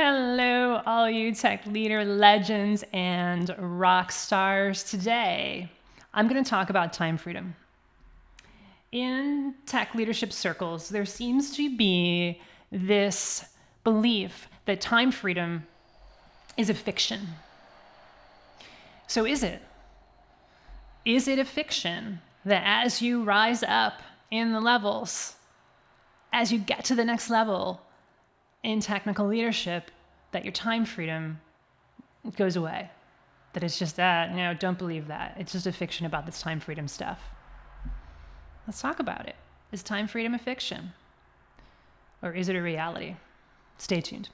Hello, all you tech leader legends and rock stars. Today, I'm going to talk about time freedom. In tech leadership circles, there seems to be this belief that time freedom is a fiction. So is it? Is it a fiction that as you rise up in the levels, as you get to the next level, in technical leadership, that your time freedom goes away? That it's just that? No, don't believe that. It's just a fiction about this time freedom stuff. Let's talk about it. Is time freedom a fiction? Or is it a reality? Stay tuned.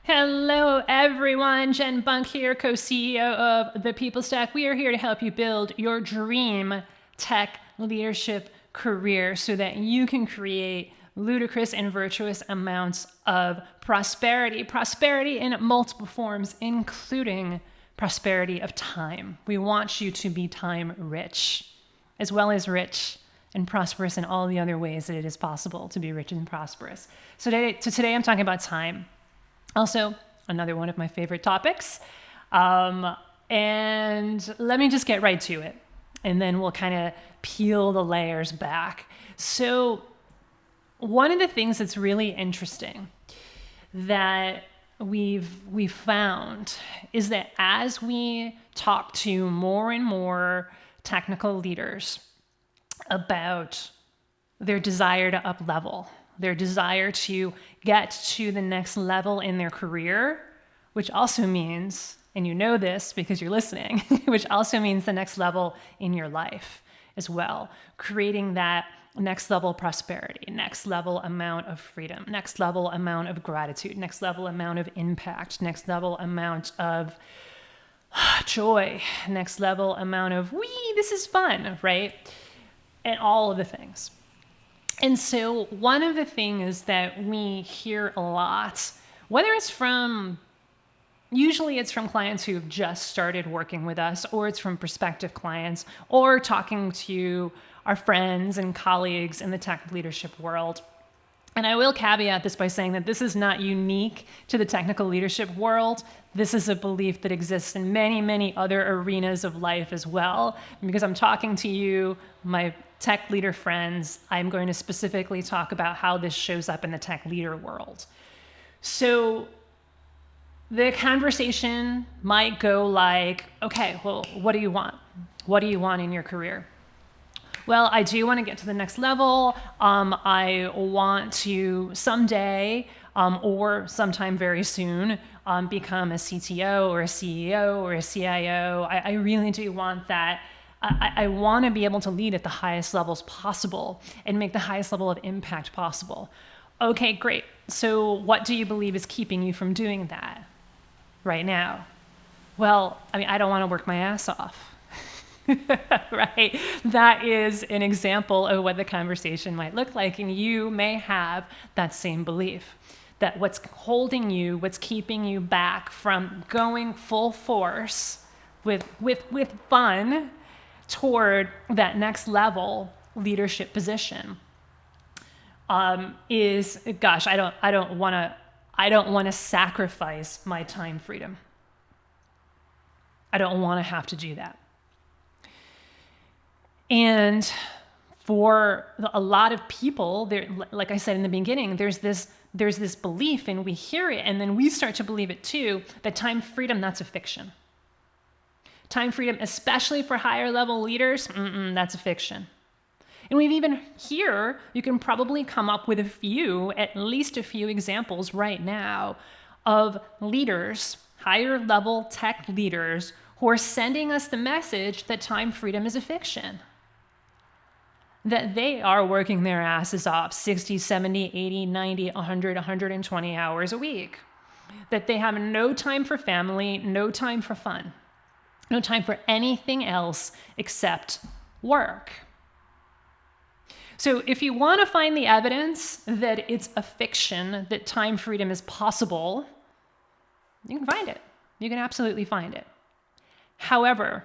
Hello everyone, Jen Bunk here, co-CEO of The People Stack. We are here to help you build your dream tech leadership career so that you can create ludicrous and virtuous amounts of prosperity. Prosperity in multiple forms, including prosperity of time. We want you to be time rich, as well as rich and prosperous in all the other ways that it is possible to be rich and prosperous. So today I'm talking about time. Also, another one of my favorite topics. And let me just get right to it, and then we'll kind of peel the layers back. So one of the things that's really interesting that we've found is that as we talk to more and more technical leaders about their desire to up level, their desire to get to the next level in their career, which also means, and you know this because you're listening, which also means the next level in your life as well. Creating that next level prosperity, next level amount of freedom, next level amount of gratitude, next level amount of impact, next level amount of joy, next level amount of, this is fun, right? And all of the things. And so one of the things that we hear a lot, whether it's usually it's from clients who have just started working with us, or it's from prospective clients, or talking to our friends and colleagues in the tech leadership world. And I will caveat this by saying that this is not unique to the technical leadership world. This is a belief that exists in many, many other arenas of life as well. And because I'm talking to you, my tech leader friends, I'm going to specifically talk about how this shows up in the tech leader world. So the conversation might go like, okay, well, what do you want? What do you want in your career? Well, I do want to get to the next level. I want to someday or sometime very soon become a CTO or a CEO or a CIO. I really do want that. I want to be able to lead at the highest levels possible and make the highest level of impact possible. Okay, great. So what do you believe is keeping you from doing that right now? Well, I don't want to work my ass off. Right? That is an example of what the conversation might look like. And you may have that same belief that what's holding you, what's keeping you back from going full force with fun toward that next level leadership position is, gosh, I don't want to sacrifice my time freedom. I don't want to have to do that. And for a lot of people, there, like I said in the beginning, there's this belief, and we hear it, and then we start to believe it too, that time freedom, that's a fiction. Time freedom, especially for higher level leaders, that's a fiction. And we've even here, you can probably come up with at least a few examples right now of leaders, higher level tech leaders, who are sending us the message that time freedom is a fiction. That they are working their asses off 60, 70, 80, 90, 100, 120 hours a week. That they have no time for family, no time for fun, no time for anything else except work. So if you want to find the evidence that it's a fiction, that time freedom is possible, You can find it. You can absolutely find it. However,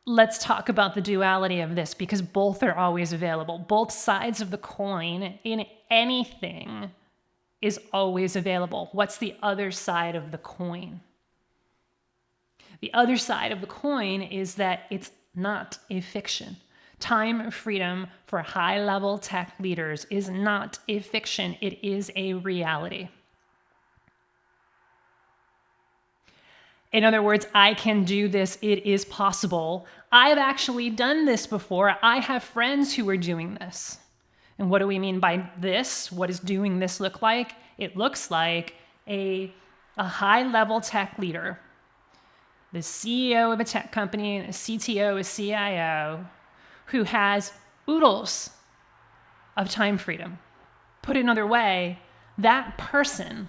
let's talk about the duality of this, because both are always available. Both sides of the coin in anything is always available. What's the other side of the coin? The other side of the coin is that it's not a fiction. Time freedom for high-level tech leaders is not a fiction. It is a reality. In other words, I can do this. It is possible. I've actually done this before. I have friends who are doing this. And what do we mean by this? What does doing this look like? It looks like a high-level tech leader, the CEO of a tech company, a CTO, a CIO, who has oodles of time freedom. Put another way, that person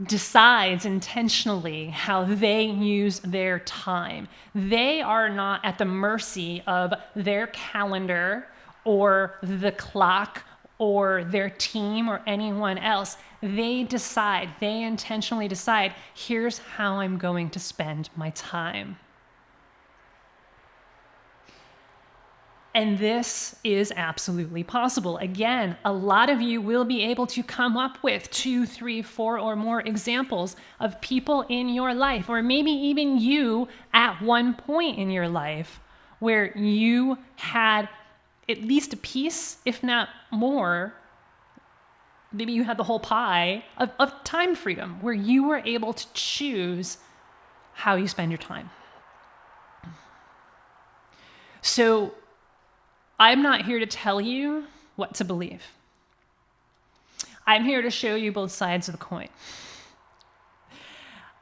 decides intentionally how they use their time. They are not at the mercy of their calendar or the clock or their team or anyone else. They decide, they intentionally decide, here's how I'm going to spend my time. And this is absolutely possible. Again, a lot of you will be able to come up with 2, 3, 4, or more examples of people in your life, or maybe even you at one point in your life where you had at least a piece, if not more, maybe you had the whole pie of time freedom, where you were able to choose how you spend your time. So I'm not here to tell you what to believe. I'm here to show you both sides of the coin.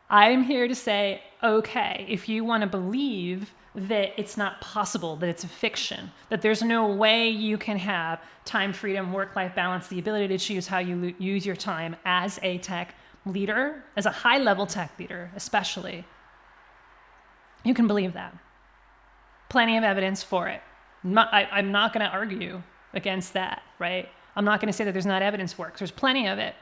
I'm here to say, okay, if you want to believe that it's not possible, that it's a fiction, that there's no way you can have time freedom, work-life balance, the ability to choose how you use your time as a tech leader, as a high-level tech leader especially, you can believe that. Plenty of evidence for it. I'm not going to argue against that, right? I'm not going to say that there's not evidence for it, because there's plenty of it.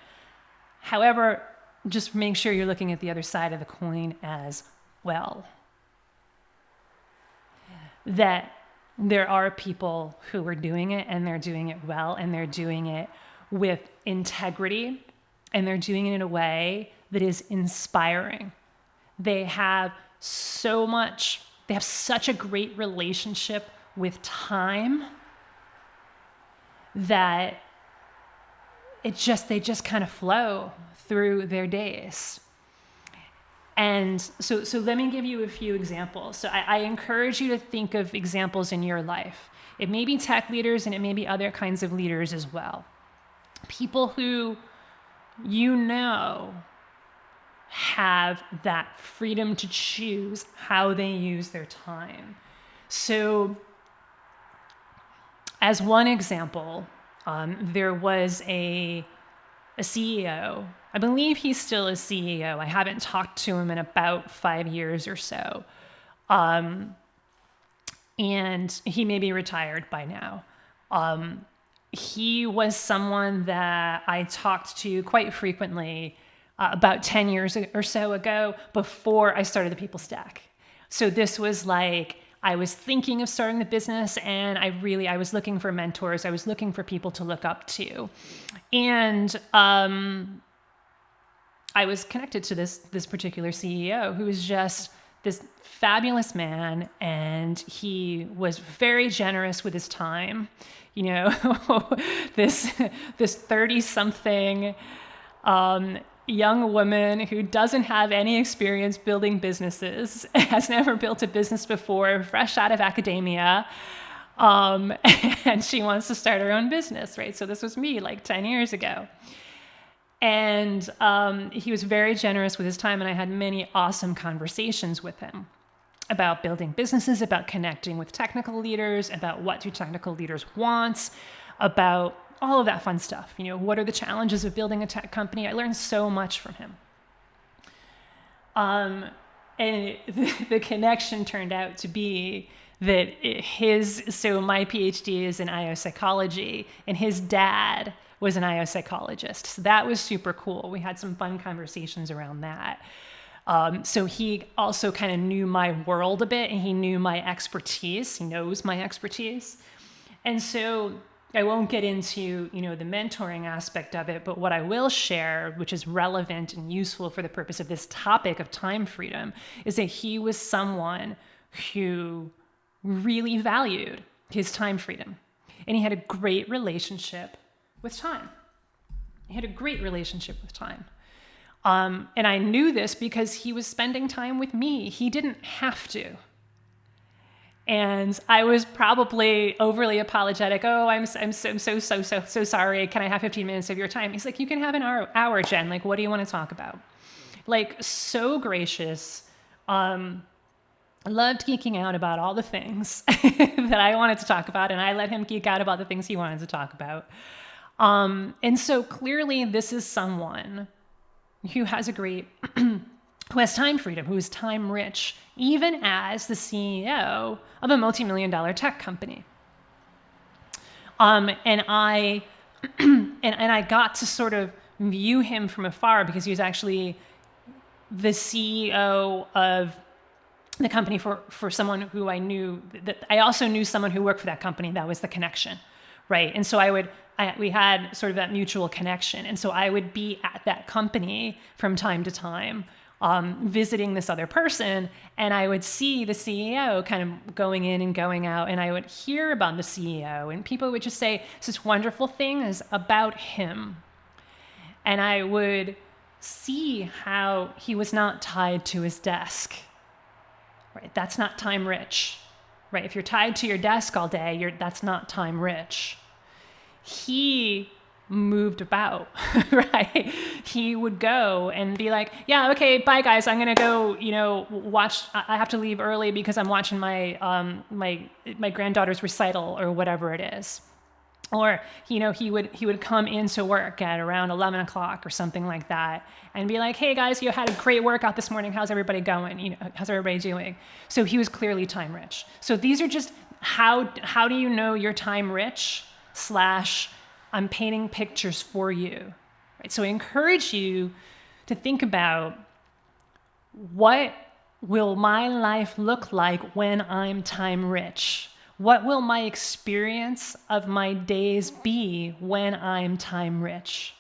However, just make sure you're looking at the other side of the coin as well. That there are people who are doing it, and they're doing it well, and they're doing it with integrity, and they're doing it in a way that is inspiring. They have such a great relationship with time that they just kind of flow through their days. And so let me give you a few examples. So I encourage you to think of examples in your life. It may be tech leaders, and it may be other kinds of leaders as well. People who you know have that freedom to choose how they use their time. So as one example, there was a CEO. I believe he's still a CEO. I haven't talked to him in about 5 years or so. And he may be retired by now. He was someone that I talked to quite frequently about 10 years or so ago, before I started the People Stack. So this was like, I was thinking of starting the business, and I was looking for mentors. I was looking for people to look up to. And I was connected to this particular CEO, who was just this fabulous man, and he was very generous with his time. You know, this 30-something young woman who doesn't have any experience building businesses, has never built a business before, fresh out of academia, and she wants to start her own business, right? So this was me like 10 years ago. And he was very generous with his time, and I had many awesome conversations with him about building businesses, about connecting with technical leaders, about what do technical leaders want, about all of that fun stuff. You know, what are the challenges of building a tech company? I learned so much from him. And the connection turned out to be that so my PhD is in IO psychology, and his dad was an IO psychologist. So that was super cool. We had some fun conversations around that. So he also kind of knew my world a bit, and he knew my expertise. He knows my expertise. And so I won't get into, the mentoring aspect of it, but what I will share, which is relevant and useful for the purpose of this topic of time freedom, is that he was someone who really valued his time freedom. And he had a great relationship with time. He had a great relationship with time. And I knew this because he was spending time with me. He didn't have to. And I was probably overly apologetic. Oh, I'm so sorry. Can I have 15 minutes of your time? He's like, you can have an hour, Jen. Like, what do you want to talk about? Like, so gracious. I loved geeking out about all the things that I wanted to talk about, and I let him geek out about the things he wanted to talk about. And so clearly this is someone who has who has time freedom, who is time rich, even as the CEO of a multi-million-dollar tech company. And I got to sort of view him from afar because he was actually the CEO of the company for someone who I knew. That I also knew someone who worked for that company. That was the connection, right? And so we had sort of that mutual connection. And so I would be at that company from time to time, visiting this other person, and I would see the CEO kind of going in and going out, and I would hear about the CEO, and people would just say, this wonderful thing is about him. And I would see how he was not tied to his desk. Right? That's not time rich, right? If you're tied to your desk all day, that's not time rich. He moved about, right? He would go and be like, yeah, okay, bye guys. I'm going to go, watch. I have to leave early because I'm watching my granddaughter's recital or whatever it is. Or, he would come into work at around 11 o'clock or something like that and be like, hey guys, you had a great workout this morning. How's everybody going? How's everybody doing? So he was clearly time rich. So these are just, how do you know you're time rich / I'm painting pictures for you, right? So I encourage you to think about, what will my life look like when I'm time rich? What will my experience of my days be when I'm time rich?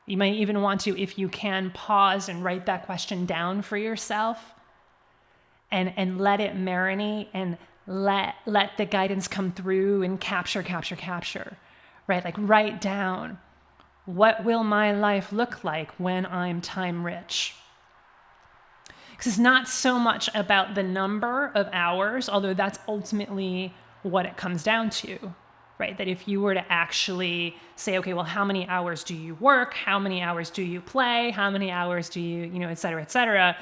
You might even want to, if you can, pause and write that question down for yourself and let it marinate and let the guidance come through and capture, right? Like, write down, what will my life look like when I'm time rich? Because it's not so much about the number of hours, although that's ultimately what it comes down to, right? That if you were to actually say, okay, well, how many hours do you work? How many hours do you play? How many hours do you, et cetera,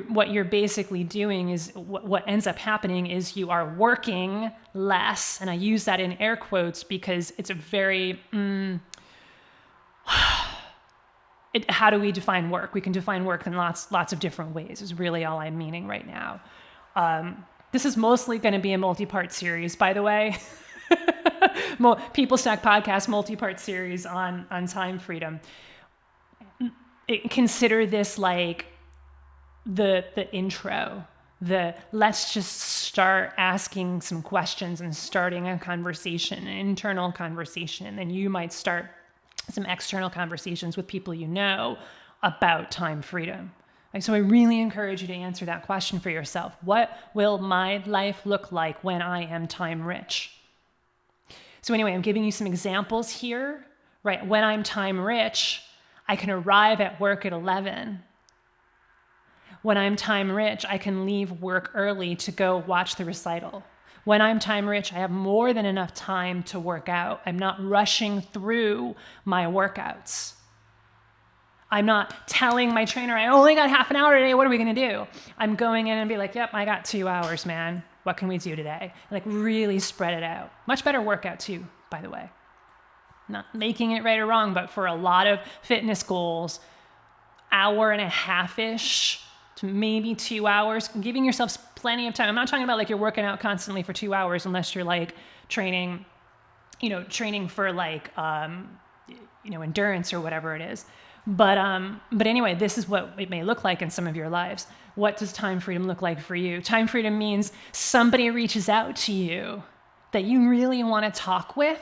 what you're basically doing is, what ends up happening is you are working less. And I use that in air quotes because it's a very, how do we define work? We can define work in lots of different ways, is really all I'm meaning right now. This is mostly going to be a multi-part series, by the way. People Stack Podcast multi-part series on time freedom. Consider this like the intro. Let's just start asking some questions and starting a conversation, an internal conversation, and then you might start some external conversations with people about time freedom. So I really encourage you to answer that question for yourself. What will my life look like when I am time rich? So anyway, I'm giving you some examples here, right? When I'm time rich, I can arrive at work at 11. When I'm time rich, I can leave work early to go watch the recital. When I'm time rich, I have more than enough time to work out. I'm not rushing through my workouts. I'm not telling my trainer, I only got half an hour today, what are we gonna do? I'm going in and be like, yep, I got 2 hours, man. What can we do today? Like, really spread it out. Much better workout too, by the way. Not making it right or wrong, but for a lot of fitness goals, hour and a half-ish to maybe 2 hours, giving yourself plenty of time. I'm not talking about like you're working out constantly for 2 hours unless you're like training training for endurance or whatever it is. But anyway, this is what it may look like in some of your lives. What does time freedom look like for you? Time freedom means somebody reaches out to you that you really want to talk with,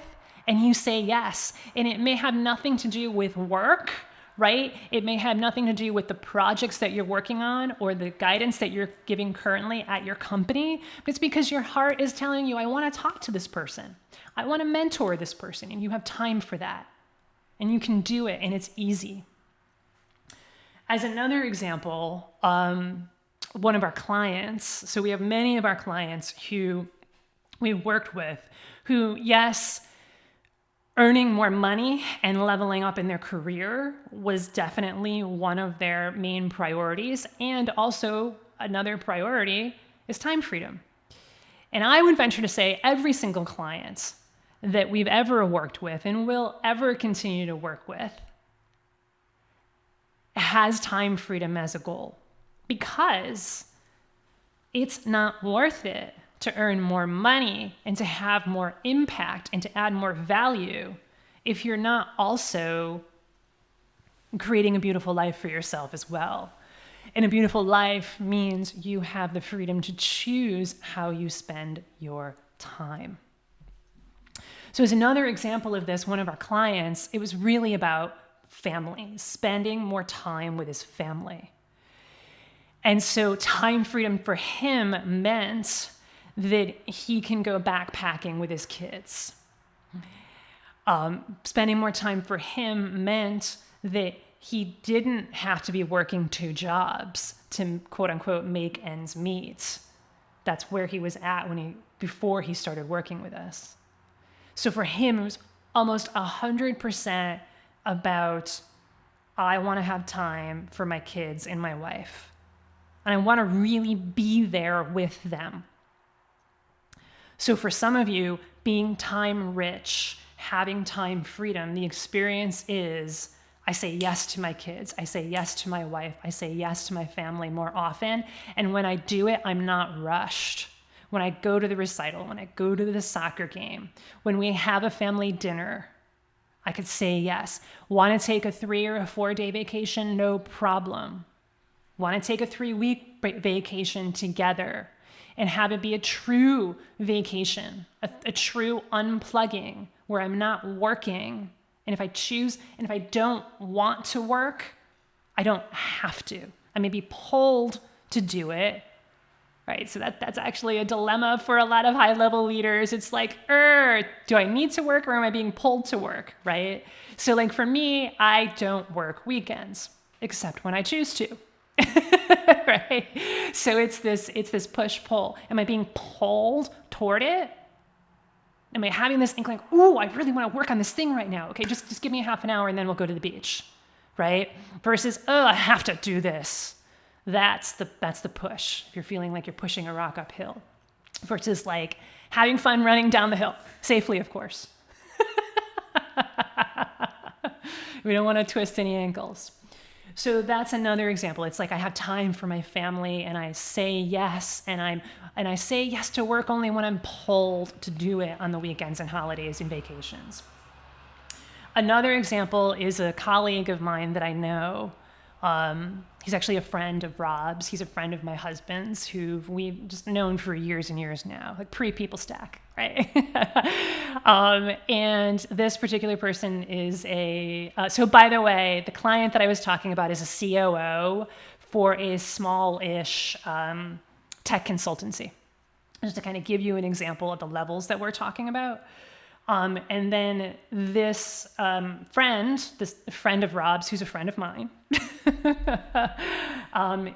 and you say yes. And it may have nothing to do with work, right? It may have nothing to do with the projects that you're working on or the guidance that you're giving currently at your company. But it's because your heart is telling you, I want to talk to this person. I want to mentor this person, and you have time for that. And you can do it, and it's easy. As another example, one of our clients, so we have many of our clients who we've worked with who, yes, earning more money and leveling up in their career was definitely one of their main priorities. And also another priority is time freedom. And I would venture to say every single client that we've ever worked with and will ever continue to work with has time freedom as a goal, because it's not worth it to earn more money and to have more impact and to add more value if you're not also creating a beautiful life for yourself as well. And a beautiful life means you have the freedom to choose how you spend your time. So as another example of this, one of our clients, it was really about family, spending more time with his family. And so time freedom for him meant that he can go backpacking with his kids. Spending more time for him meant that he didn't have to be working 2 jobs to quote unquote make ends meet. That's where he was at before he started working with us. So for him, it was almost 100% about, I want to have time for my kids and my wife. And I want to really be there with them. So for some of you, being time rich, having time freedom, the experience is, I say yes to my kids. I say yes to my wife. I say yes to my family more often. And when I do it, I'm not rushed. When I go to the recital, when I go to the soccer game, when we have a family dinner, I could say yes. Want to take a 3 or a 4-day vacation? No problem. Want to take a 3-week vacation together and have it be a true vacation, a true unplugging where I'm not working. And if I choose, and if I don't want to work, I don't have to. I may be pulled to do it, right? So that's actually a dilemma for a lot of high-level leaders. It's like, do I need to work or am I being pulled to work, right? So like for me, I don't work weekends, except when I choose to. Right? So it's this push-pull. Am I being pulled toward it? Am I having this inkling, ooh, I really want to work on this thing right now. Okay, just give me a half an hour and then we'll go to the beach, right? Versus, I have to do this. That's the push. If you're feeling like you're pushing a rock uphill. Versus like having fun running down the hill, safely, of course. We don't want to twist any ankles. So that's another example. It's like I have time for my family and I say yes, and I say yes to work only when I'm pulled to do it on the weekends and holidays and vacations. Another example is a colleague of mine that I know. He's actually a friend of Rob's. He's a friend of my husband's who we've just known for years and years now, like pre-People Stack, right? And this particular person is so by the way, the client that I was talking about is a COO for a small-ish tech consultancy. Just to kind of give you an example of the levels that we're talking about. And then this friend of Rob's, who's a friend of mine,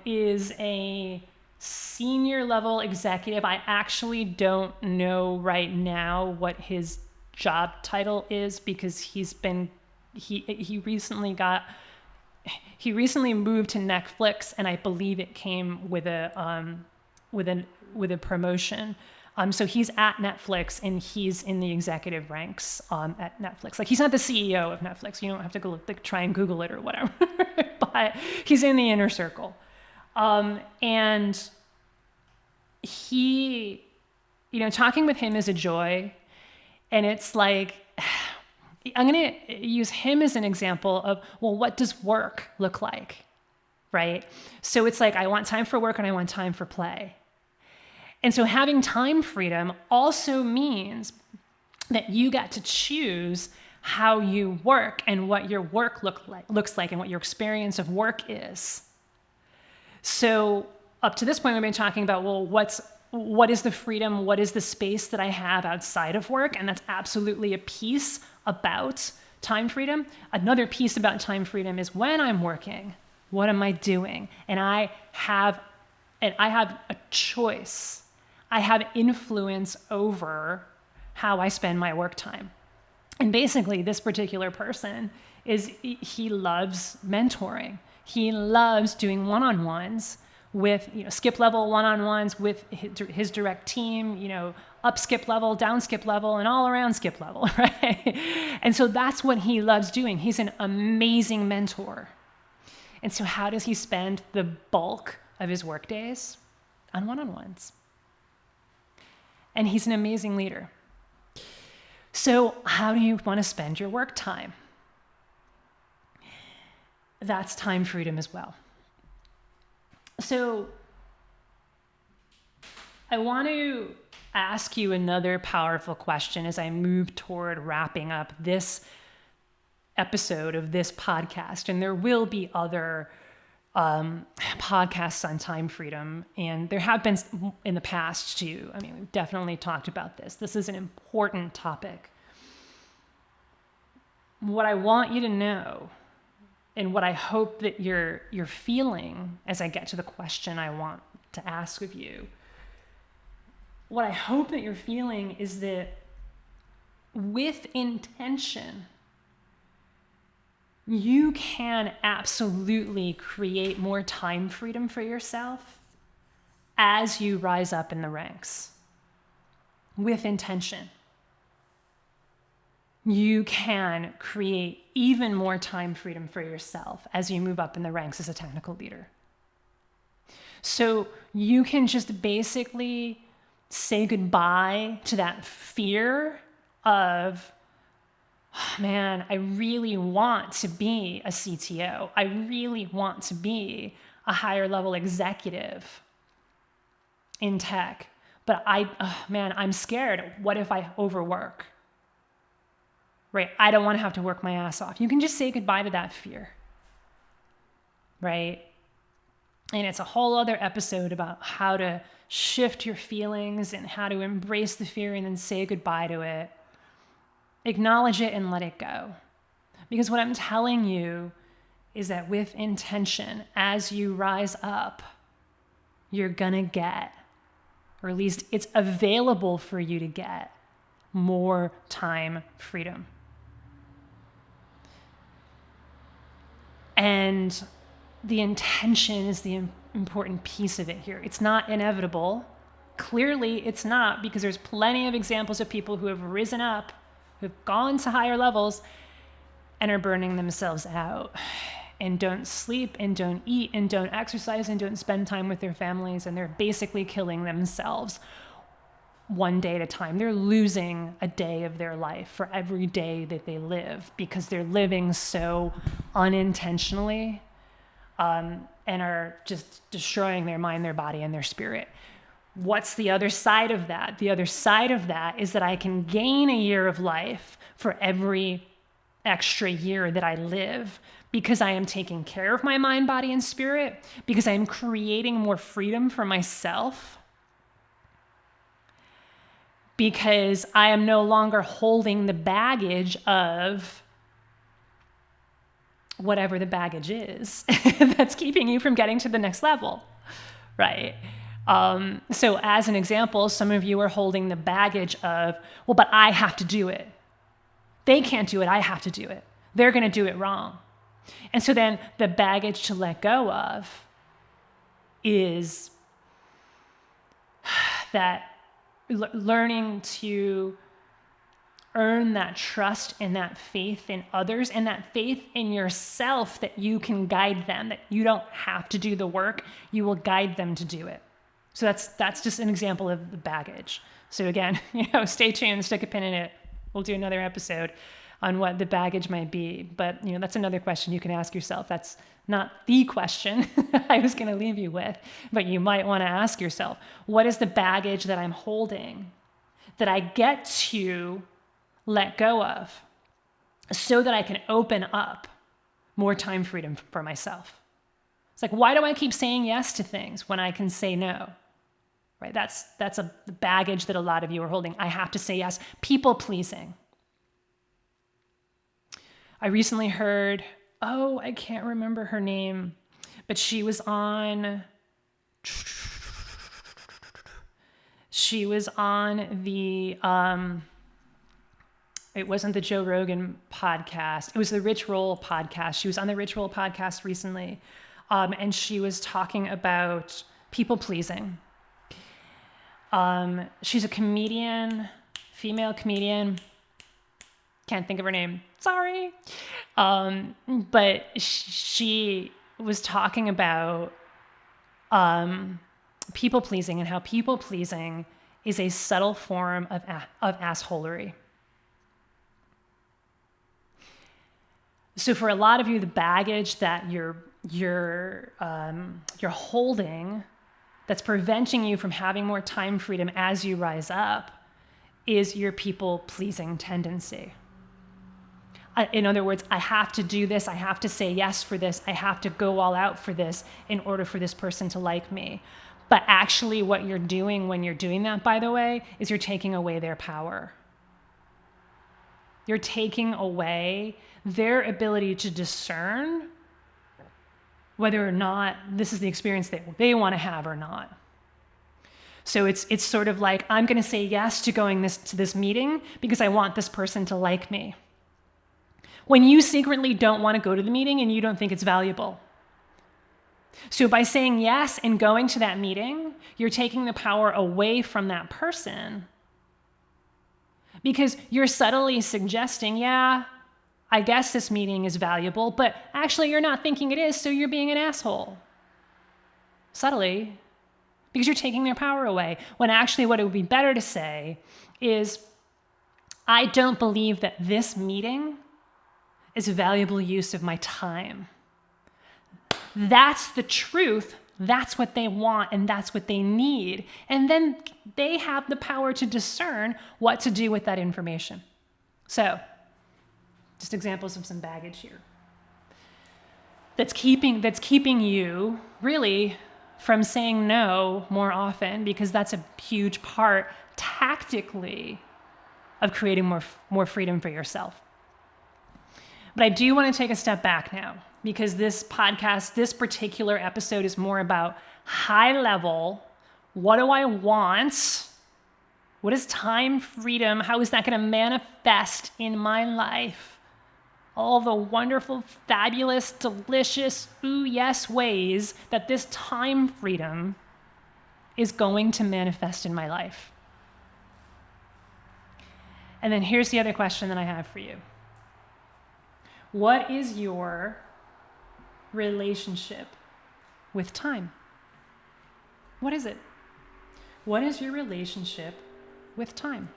is a senior level executive. I actually don't know right now what his job title is because he recently moved to Netflix, and I believe it came with a promotion. So he's at Netflix and he's in the executive ranks at Netflix. Like he's not the CEO of Netflix. You don't have to go try and Google it or whatever, but he's in the inner circle. And he, talking with him is a joy. And it's like, I'm going to use him as an example of, well, what does work look like? Right? So it's like, I want time for work and I want time for play. And so having time freedom also means that you get to choose how you work and what your work looks like and what your experience of work is. So up to this point, we've been talking about, well, what is the freedom? What is the space that I have outside of work? And that's absolutely a piece about time freedom. Another piece about time freedom is when I'm working, what am I doing? And I have a choice. I have influence over how I spend my work time. And basically, this particular person he loves mentoring. He loves doing one-on-ones with, skip level one-on-ones with his direct team, up skip level, down skip level, and all around skip level, right? And so that's what he loves doing. He's an amazing mentor. And so how does he spend the bulk of his work days? On one-on-ones. And he's an amazing leader. So how do you want to spend your work time? That's time freedom as well. So I want to ask you another powerful question as I move toward wrapping up this episode of this podcast. And there will be other podcasts on time freedom, and there have been in the past too. I mean, we've definitely talked about this. This is an important topic. What I want you to know, and what I hope that you're feeling as I get to the question I want to ask of you, what I hope that you're feeling is that with intention, you can absolutely create more time freedom for yourself as you rise up in the ranks. With intention, you can create even more time freedom for yourself as you move up in the ranks as a technical leader. So you can just basically say goodbye to that fear of, oh, man, I really want to be a CTO. I really want to be a higher level executive in tech. But I'm scared. What if I overwork? Right? I don't want to have to work my ass off. You can just say goodbye to that fear. Right? And it's a whole other episode about how to shift your feelings and how to embrace the fear and then say goodbye to it. Acknowledge it and let it go. Because what I'm telling you is that with intention, as you rise up, you're gonna get, or at least it's available for you to get, more time freedom. And the intention is the important piece of it here. It's not inevitable. Clearly, it's not, because there's plenty of examples of people who have risen up, who've gone to higher levels and are burning themselves out and don't sleep and don't eat and don't exercise and don't spend time with their families, and they're basically killing themselves one day at a time. They're losing a day of their life for every day that they live because they're living so unintentionally and are just destroying their mind, their body, and their spirit. What's the other side of that? The other side of that is that I can gain a year of life for every extra year that I live because I am taking care of my mind, body, and spirit, because I am creating more freedom for myself, because I am no longer holding the baggage of whatever the baggage is that's keeping you from getting to the next level, right? So as an example, some of you are holding the baggage of, well, but I have to do it. They can't do it, I have to do it. They're gonna do it wrong. And so then the baggage to let go of is that learning to earn that trust and that faith in others and that faith in yourself that you can guide them, that you don't have to do the work, you will guide them to do it. So that's just an example of the baggage. So again, stay tuned, stick a pin in it. We'll do another episode on what the baggage might be. But, that's another question you can ask yourself. That's not the question I was going to leave you with, but you might want to ask yourself, what is the baggage that I'm holding that I get to let go of so that I can open up more time freedom for myself? It's like, why do I keep saying yes to things when I can say no? Right? That's a baggage that a lot of you are holding. I have to say yes. People pleasing. I recently heard, I can't remember her name, but she was on the, it wasn't the Joe Rogan podcast. It was the Rich Roll podcast. She was on the Rich Roll podcast recently. And she was talking about people pleasing. She's a comedian, female comedian. Can't think of her name. Sorry. But she was talking about people pleasing and how people pleasing is a subtle form of assholery. So for a lot of you, the baggage that you're holding that's preventing you from having more time freedom as you rise up is your people pleasing tendency. In other words, I have to do this. I have to say yes for this. I have to go all out for this in order for this person to like me. But actually what you're doing when you're doing that, by the way, is you're taking away their power. You're taking away their ability to discern whether or not this is the experience that they want to have or not. So it's sort of like, I'm going to say yes to going to this meeting because I want this person to like me, when you secretly don't want to go to the meeting and you don't think it's valuable. So by saying yes and going to that meeting, you're taking the power away from that person because you're subtly suggesting, yeah, I guess this meeting is valuable, but actually you're not thinking it is, so you're being an asshole. Subtly, because you're taking their power away. When actually what it would be better to say is, I don't believe that this meeting is a valuable use of my time. That's the truth. That's what they want and that's what they need. And then they have the power to discern what to do with that information. So, just examples of some baggage here. That's keeping you really from saying no more often, because that's a huge part tactically of creating more freedom for yourself. But I do want to take a step back now, because this podcast, this particular episode is more about high level. What do I want? What is time freedom? How is that going to manifest in my life? All the wonderful, fabulous, delicious, ooh yes ways that this time freedom is going to manifest in my life. And then here's the other question that I have for you. What is your relationship with time? What is it? What is your relationship with time?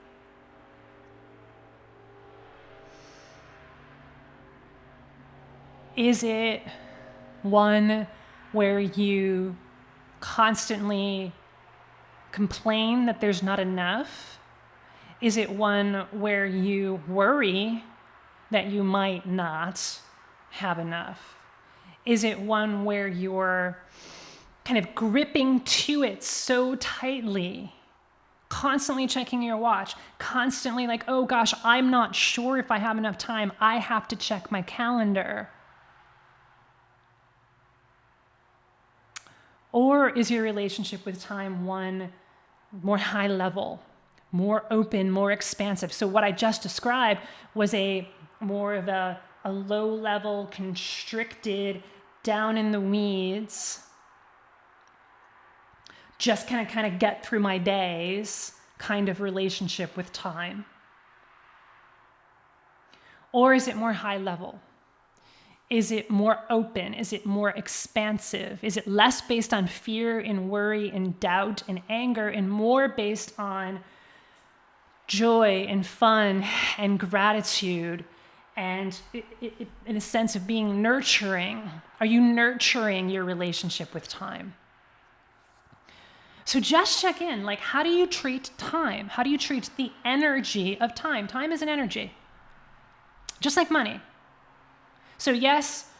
Is it one where you constantly complain that there's not enough? Is it one where you worry that you might not have enough? Is it one where you're kind of gripping to it so tightly, constantly checking your watch, constantly like, oh gosh, I'm not sure if I have enough time. I have to check my calendar. Or is your relationship with time one more high level, more open, more expansive? So what I just described was more of a low level, constricted, down in the weeds, just kind of get through my days kind of relationship with time. Or is it more high level? Is it more open? Is it more expansive? Is it less based on fear and worry and doubt and anger and more based on joy and fun and gratitude and in a sense of being nurturing? Are you nurturing your relationship with time? So just check in, like, how do you treat time? How do you treat the energy of time? Time is an energy, just like money. So yes,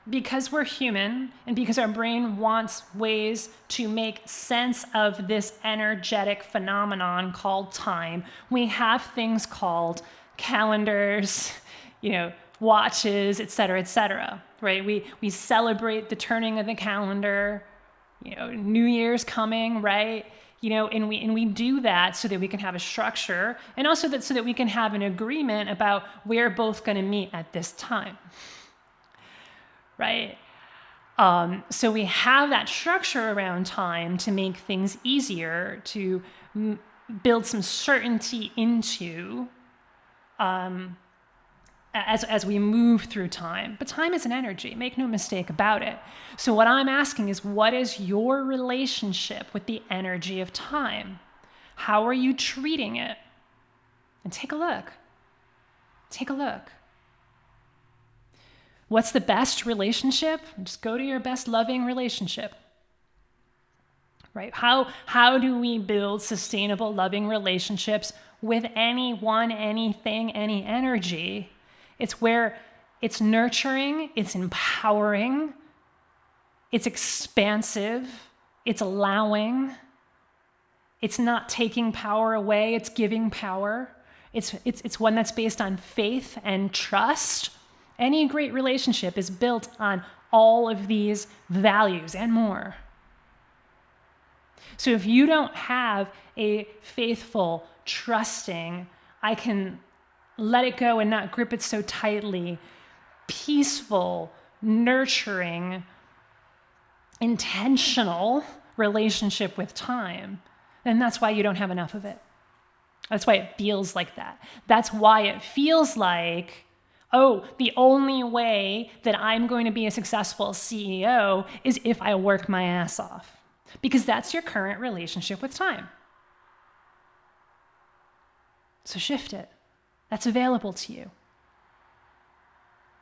because we're human and because our brain wants ways to make sense of this energetic phenomenon called time, we have things called calendars, watches, et cetera, right? We celebrate the turning of the calendar, New Year's coming, right? And we do that so that we can have a structure, and also so that we can have an agreement about we're both going to meet at this time. Right? So we have that structure around time to make things easier, to build some certainty into as we move through time. But time is an energy, make no mistake about it. So what I'm asking is, what is your relationship with the energy of time? How are you treating it? And take a look. Take a look. What's the best relationship? Just go to your best loving relationship, right? How do we build sustainable loving relationships with anyone, anything, any energy? It's where it's nurturing, it's empowering, it's expansive, it's allowing, it's not taking power away, it's giving power. It's one that's based on faith and trust. Any great relationship is built on all of these values and more. So if you don't have a faithful, trusting, I can let it go and not grip it so tightly, peaceful, nurturing, intentional relationship with time, then that's why you don't have enough of it. That's why it feels like that. That's why it feels like, oh, the only way that I'm going to be a successful CEO is if I work my ass off. Because that's your current relationship with time. So shift it. That's available to you.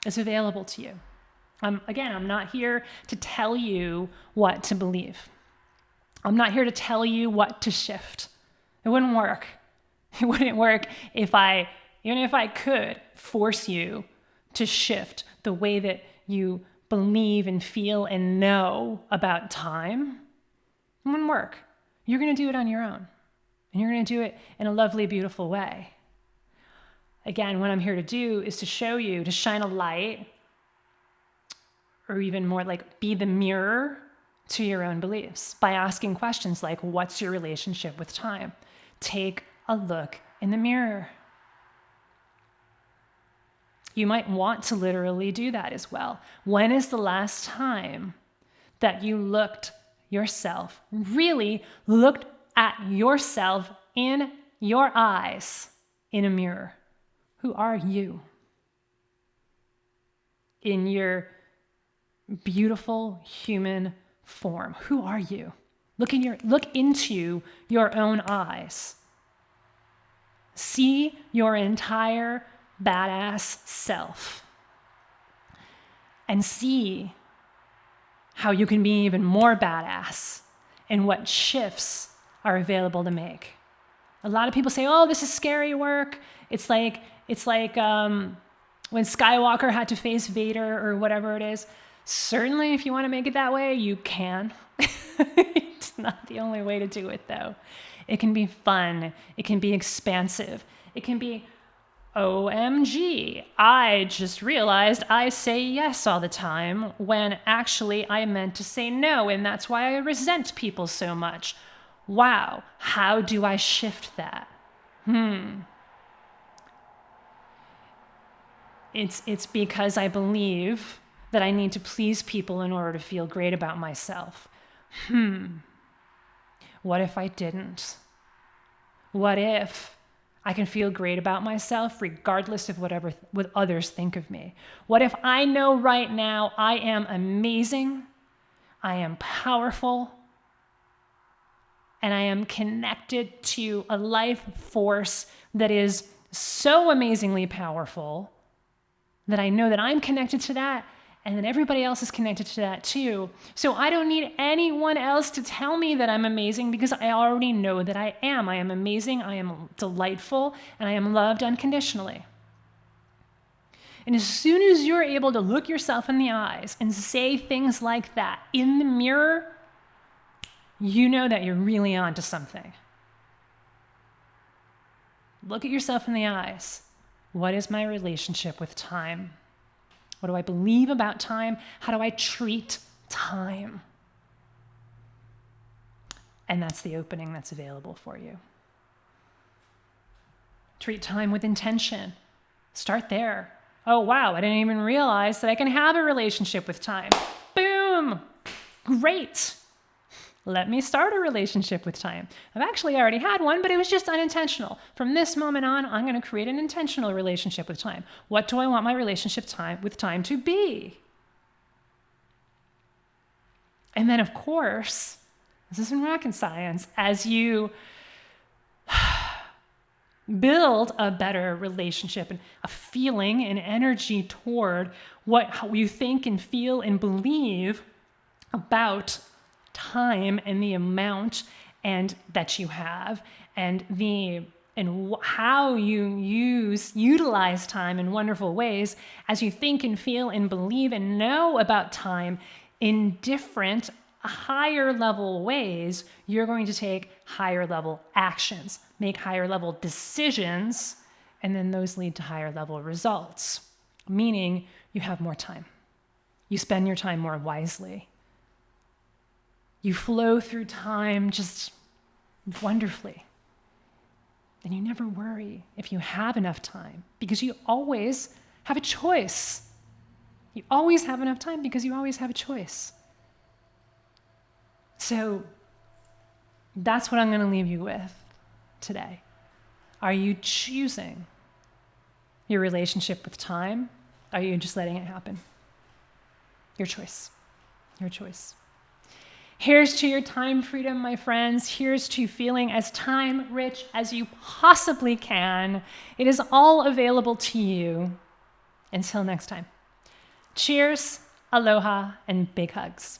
It's available to you. Again, I'm not here to tell you what to believe. I'm not here to tell you what to shift. It wouldn't work. It wouldn't work even if I could force you to shift the way that you believe and feel and know about time. It wouldn't work. You're going to do it on your own. And you're going to do it in a lovely, beautiful way. Again, what I'm here to do is to show you, to shine a light, or even more like be the mirror to your own beliefs by asking questions like, what's your relationship with time? Take a look in the mirror. You might want to literally do that as well. When is the last time that you really looked at yourself in your eyes in a mirror? Who are you? In your beautiful human form. Who are you? Look into your own eyes. See your entire badass self. And see how you can be even more badass and what shifts are available to make. A lot of people say, oh, this is scary work. It's like when Skywalker had to face Vader or whatever it is. Certainly, if you want to make it that way, you can. It's not the only way to do it, though. It can be fun. It can be expansive. It can be, OMG, I just realized I say yes all the time when actually I meant to say no, and that's why I resent people so much. Wow, how do I shift that? It's because I believe that I need to please people in order to feel great about myself. What if I didn't? What if I can feel great about myself regardless of what others think of me? What if I know right now I am amazing, I am powerful, and I am connected to a life force that is so amazingly powerful that I know that I'm connected to that, and then everybody else is connected to that too. So I don't need anyone else to tell me that I'm amazing, because I already know that I am. I am amazing, I am delightful, and I am loved unconditionally. And as soon as you're able to look yourself in the eyes and say things like that in the mirror, you know that you're really onto something. Look at yourself in the eyes. What is my relationship with time? What do I believe about time? How do I treat time? And that's the opening that's available for you. Treat time with intention. Start there. Oh, wow, I didn't even realize that I can have a relationship with time. Boom! Great. Let me start a relationship with time. I've actually already had one, but it was just unintentional. From this moment on, I'm going to create an intentional relationship with time. What do I want my relationship with time to be? And then, of course, this is in rocket science, as you build a better relationship and a feeling and energy toward how you think and feel and believe about time and the amount and that you have, and how you utilize time in wonderful ways. As you think and feel and believe and know about time in different higher level ways, you're going to take higher level actions, make higher level decisions, and then those lead to higher level results, meaning you have more time. You spend your time more wisely. You flow through time just wonderfully. And you never worry if you have enough time, because you always have a choice. You always have enough time because you always have a choice. So that's what I'm going to leave you with today. Are you choosing your relationship with time? Are you just letting it happen? Your choice. Your choice. Here's to your time freedom, my friends. Here's to feeling as time rich as you possibly can. It is all available to you. Until next time. Cheers, aloha, and big hugs.